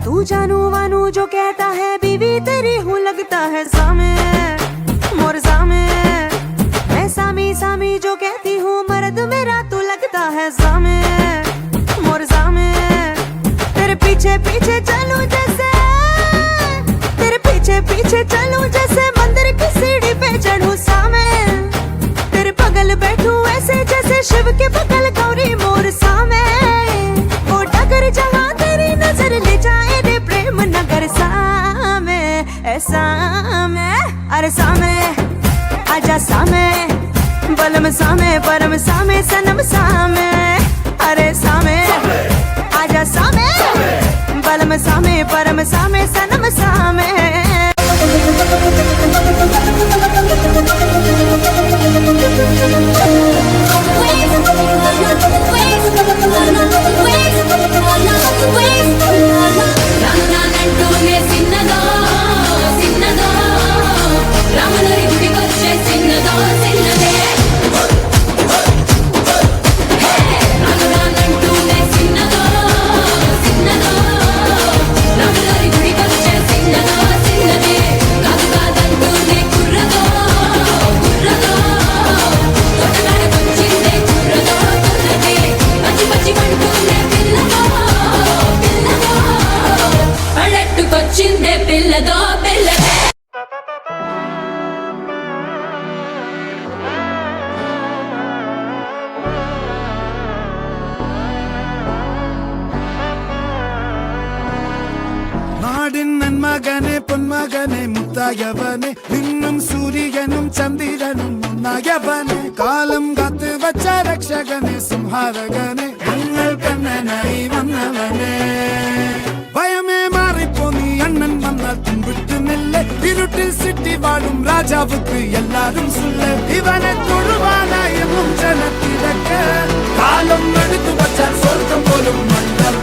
तू जानू वानू जो कहता है बीवी तेरी हूँ लगता है सामे मोर सामे। मैं सामी सामी जो कहती हूँ मर्द मेरा तू लगता है सामे मोर सामे। तेरे पीछे पीछे चलूं जैसे तेरे पीछे पीछे चलूं जैसे मंदिर की सीढ़ी पे चढ़ूं सामे। तेरे बगल बैठूं ऐसे जैसे शिव के बगल गौरी मोर सामे। वो डगर जहाँ तेरी नजर ले जाए रे प्रेम नगर सामे ऐसा मैं। अरे सामे आजा सामे बलम सामे परम सामे सनम सामे। अरे सामे आजा सामे बलम सामे परम सामे सनम सामे। மகனே பொன்மகனே முத்தாயவனே இன்னும் சூரியனும் சந்திரனும் முன்னாயவனே காலம் காத்து வச்ச ரக்ஷகனே சிம்ஹாரகனே எங்கள் கண்ணனை வந்தவனே। பயமே மாறிப்போ நீ அண்ணன் வந்தால் தும்பிட்டு நெல்ல இருட்டில் சிட்டி வாழும் ராஜாவுக்கு எல்லாரும் சொல்ல இவனை தொழுவானாயும் ஜனத்திடக்க காலம் எடுத்து வச்சால் சொர்க்கம் போலும் மன்னர்